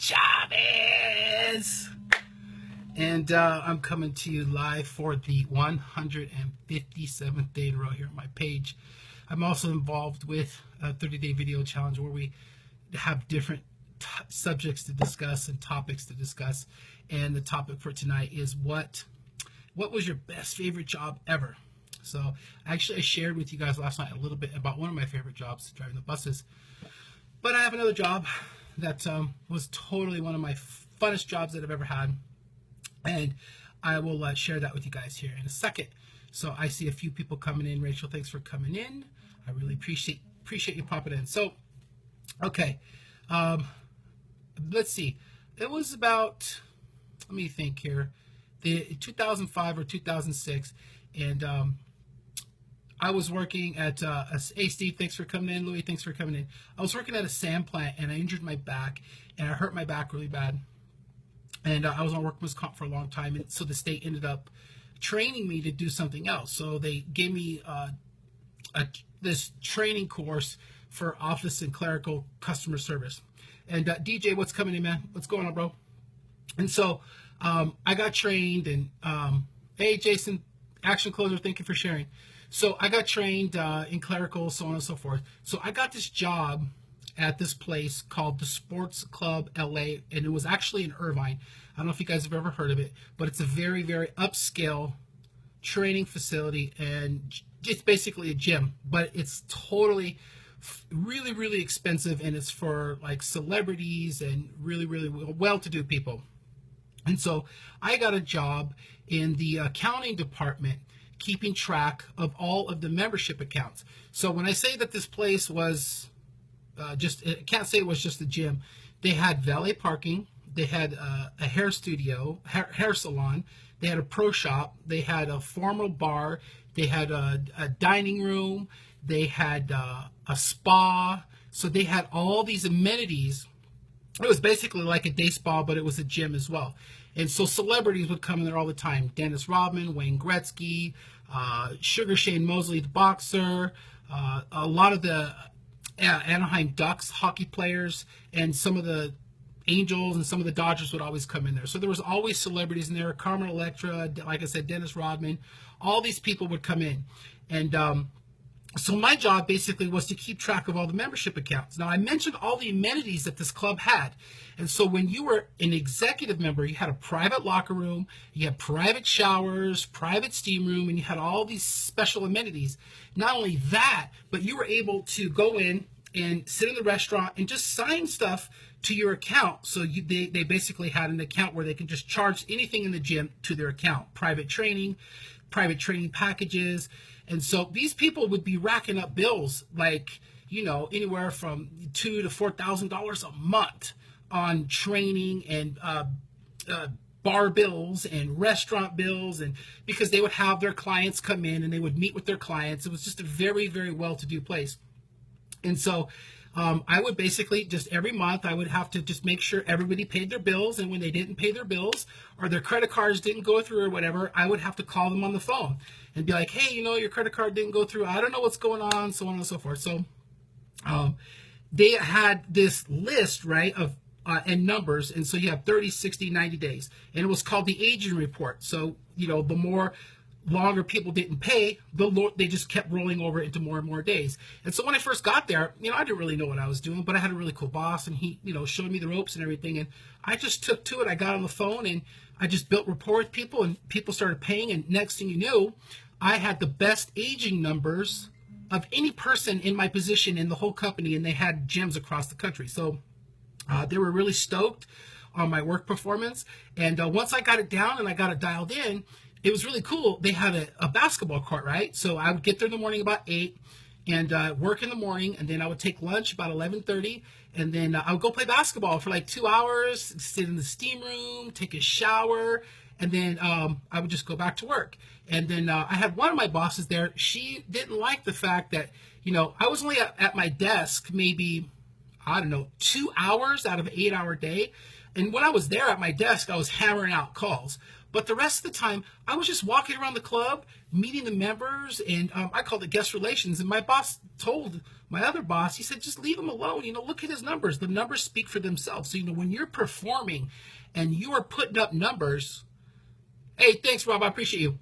Chavez. And I'm coming to you live for the 157th day in a row here on my page. I'm also involved with a 30-day video challenge where we have different subjects to discuss and topics to discuss. And the topic for tonight is what was your best favorite job ever? So actually I shared with you guys last night a little bit about one of my favorite jobs, driving the buses. But I have another job that was totally one of my funnest jobs that I've ever had. And I will share that with you guys here in a second. So I see a few people coming in. Rachel, thanks for coming in. I really appreciate you popping in. So, okay, let's see. It was about, let me think here, the 2005 or 2006, and I was working at, hey Steve, thanks for coming in. Louis, thanks for coming in. I was working at a sand plant, and I injured my back, and I hurt my back really bad. And I was on workman's comp for a long time, and so the state ended up training me to do something else. So they gave me this training course for office and clerical customer service. And DJ, what's coming in, man? What's going on, bro? And so I got trained, and hey, Jason, Action Closer, thank you for sharing. So I got trained in clerical, so on and so forth. So I got this job at this place called the Sports Club LA, and it was actually in Irvine. I don't know if you guys have ever heard of it, but it's a very, very upscale training facility, and it's basically a gym, but it's totally really, really expensive, and it's for like celebrities and really, really well-to-do people. And so I got a job in the accounting department, keeping track of all of the membership accounts. So when I say that this place was I can't say it was just a gym. They had valet parking. They had a hair studio, hair salon. They had a pro shop. They had a formal bar. They had a dining room. They had a spa. So they had all these amenities. It was basically like a day spa, but it was a gym as well. And so celebrities would come in there all the time. Dennis Rodman, Wayne Gretzky, Sugar Shane Mosley, the boxer, a lot of the Anaheim Ducks hockey players, and some of the Angels and some of the Dodgers would always come in there. So there was always celebrities in there. Carmen Electra, like I said, Dennis Rodman, all these people would come in. And so my job basically was to keep track of all the membership accounts. Now I mentioned all the amenities that this club had. And so when you were an executive member, you had a private locker room, you had private showers, private steam room, and you had all these special amenities. Not only that, but you were able to go in and sit in the restaurant and just sign stuff to your account. So they basically had an account where they can just charge anything in the gym to their account. Private training packages. And so these people would be racking up bills like, anywhere from $2,000 to $4,000 a month on training and bar bills and restaurant bills, and because they would have their clients come in and they would meet with their clients. It was just a very, very well-to-do place. And so I would basically just every month I would have to just make sure everybody paid their bills, and when they didn't pay their bills or their credit cards didn't go through or whatever, I would have to call them on the phone and be like, hey, your credit card didn't go through. I don't know what's going on, so on and so forth. So they had this list, right, of and numbers, and so you have 30, 60, 90 days, and it was called the aging report. So the more longer people didn't pay, they just kept rolling over into more and more days. And so when I first got there, I didn't really know what I was doing, but I had a really cool boss, and he showed me the ropes and everything, and I just took to it. I got on the phone and I just built rapport with people, and people started paying, and next thing you knew, I had the best aging numbers of any person in my position in the whole company, and they had gyms across the country. So they were really stoked on my work performance. And once I got it down and I got it dialed in, it was really cool. They had a basketball court, right? So I would get there in the morning about 8 and work in the morning, and then I would take lunch about 11:30, and then I would go play basketball for like 2 hours, sit in the steam room, take a shower, and then I would just go back to work. And then I had one of my bosses there. She didn't like the fact that, I was only at my desk maybe I don't know, 2 hours out of an 8-hour day. And when I was there at my desk, I was hammering out calls. But the rest of the time, I was just walking around the club, meeting the members, and I called it guest relations. And my boss told my other boss, he said, just leave him alone. Look at his numbers. The numbers speak for themselves. So, when you're performing and you are putting up numbers, hey, thanks, Rob. I appreciate you.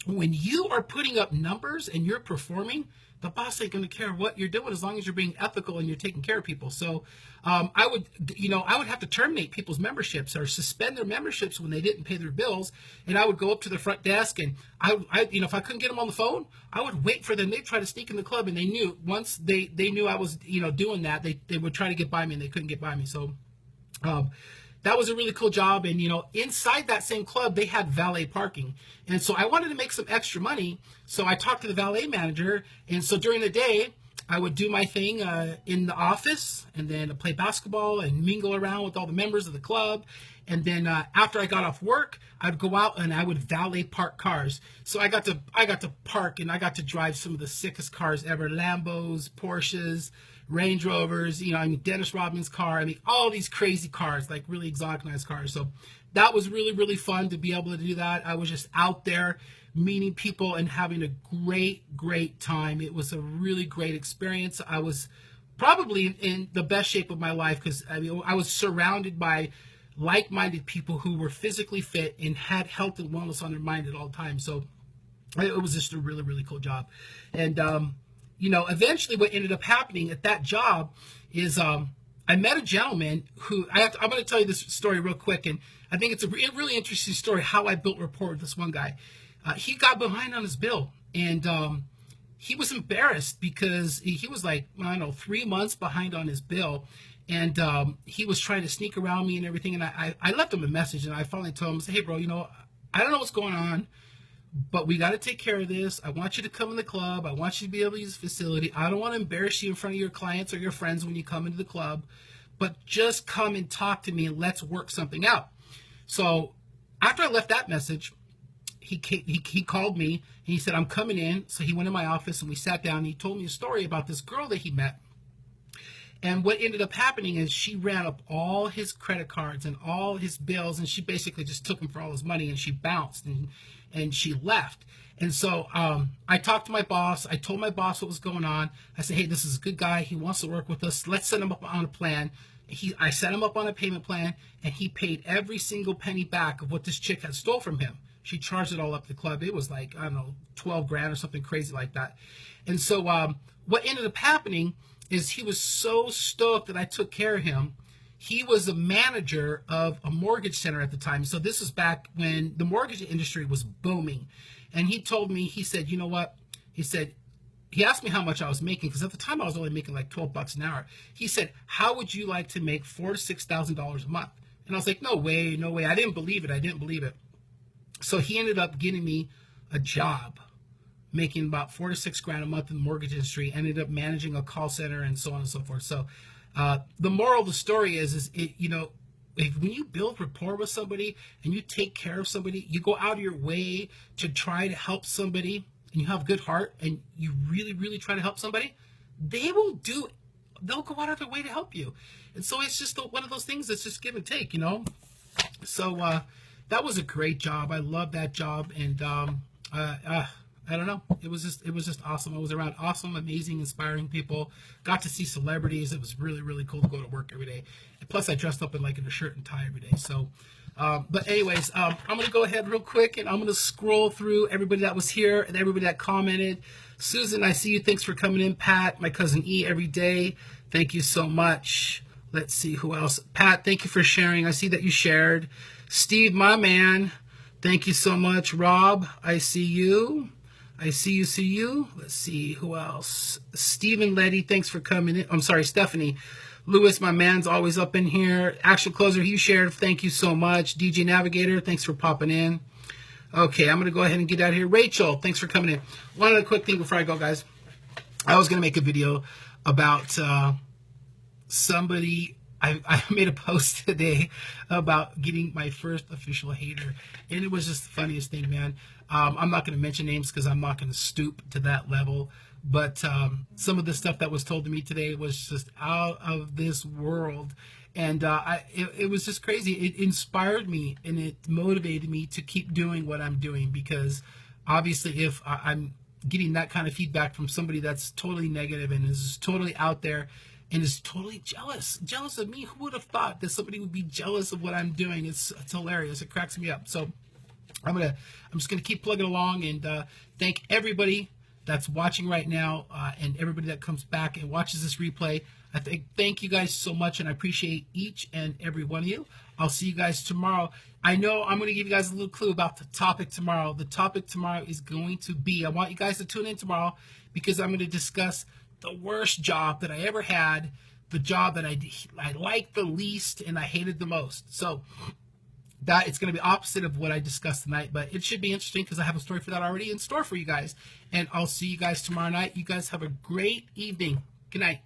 When you are putting up numbers and you're performing, the boss ain't going to care what you're doing as long as you're being ethical and you're taking care of people. So I would have to terminate people's memberships or suspend their memberships when they didn't pay their bills. And I would go up to the front desk, and if I couldn't get them on the phone, I would wait for them. They'd try to sneak in the club, and they knew once they knew I was, doing that, they would try to get by me, and they couldn't get by me. So that was a really cool job. And, inside that same club, they had valet parking. And so I wanted to make some extra money. So I talked to the valet manager. And so during the day, I would do my thing in the office, and then play basketball and mingle around with all the members of the club. And then after I got off work, I'd go out and I would valet park cars. So I got to park, and I got to drive some of the sickest cars ever: Lambos, Porsches, Range Rovers, Dennis Rodman's car. All these crazy cars, like really exotic, nice cars. So that was really, really fun to be able to do that. I was just out there meeting people and having a great, great time. It was a really great experience. I was probably in the best shape of my life because I was surrounded by like-minded people who were physically fit and had health and wellness on their mind at all times. So it was just a really, really cool job. And eventually what ended up happening at that job is I met a gentleman who I'm going to tell you this story real quick, and I think it's a really interesting story how I built rapport with this one guy. He got behind on his bill, and he was embarrassed because he was like, 3 months behind on his bill, and he was trying to sneak around me and everything. And I left him a message, and I finally told him, hey, bro, I don't know what's going on, but we got to take care of this. I want you to come in the club. I want you to be able to use the facility. I don't want to embarrass you in front of your clients or your friends when you come into the club, but just come and talk to me and let's work something out. So after I left that message, he called me and he said, I'm coming in. So he went in my office and we sat down, and he told me a story about this girl that he met. And what ended up happening is she ran up all his credit cards and all his bills, and she basically just took him for all his money, and she bounced and she left. And so I talked to my boss. I told my boss what was going on. I said, hey, this is a good guy. He wants to work with us. Let's set him up on a plan. I set him up on a payment plan, and he paid every single penny back of what this chick had stole from him. She charged it all up the club. It was like, 12 grand or something crazy like that. And so what ended up happening is he was so stoked that I took care of him. He was a manager of a mortgage center at the time. So this was back when the mortgage industry was booming. And he told me, he said, you know what? He said, he asked me how much I was making, because at the time I was only making like $12 an hour. He said, how would you like to make $4,000 to $6,000 a month? And I was like, no way. I didn't believe it. So he ended up getting me a job, making about $4,000 to $6,000 a month in the mortgage industry, ended up managing a call center and so on and so forth. So the moral of the story is when you build rapport with somebody and you take care of somebody, you go out of your way to try to help somebody, and you have a good heart and you really, really try to help somebody, they'll go out of their way to help you. And so it's just one of those things that's just give and take, So that was a great job. I love that job. And I don't know. It was just awesome. I was around awesome, amazing, inspiring people. Got to see celebrities. It was really, really cool to go to work every day. And plus, I dressed up in a shirt and tie every day. So, but anyways, I'm going to go ahead real quick, and I'm going to scroll through everybody that was here and everybody that commented. Susan, I see you. Thanks for coming in. Pat, my cousin E, every day. Thank you so much. Let's see who else. Pat, thank you for sharing. I see that you shared. Steve, my man, thank you so much. Rob, I see you. See you. Let's see who else. Stephen Letty, thanks for coming in. I'm sorry, Stephanie. Lewis, my man's always up in here. Action Closer, he shared. Thank you so much. DJ Navigator, thanks for popping in. Okay, I'm going to go ahead and get out of here. Rachel, thanks for coming in. One other quick thing before I go, guys. I was going to make a video about somebody. I made a post today about getting my first official hater, and it was just the funniest thing, man. I'm not going to mention names because I'm not going to stoop to that level, but some of the stuff that was told to me today was just out of this world. And it was just crazy. It inspired me and it motivated me to keep doing what I'm doing, because obviously if I'm getting that kind of feedback from somebody that's totally negative and is totally out there and is totally jealous of me. Who would have thought that somebody would be jealous of what I'm doing? It's hilarious. It cracks me up. So I'm just gonna keep plugging along, and thank everybody that's watching right now, and everybody that comes back and watches this replay. Thank you guys so much, and I appreciate each and every one of you. I'll see you guys tomorrow. I know I'm going to give you guys a little clue about the topic tomorrow. The topic tomorrow is going to be, I want you guys to tune in tomorrow, because I'm going to discuss the worst job that I ever had, the job that I liked the least and I hated the most. So that it's going to be opposite of what I discussed tonight, but it should be interesting because I have a story for that already in store for you guys. And I'll see you guys tomorrow night. You guys have a great evening. Good night.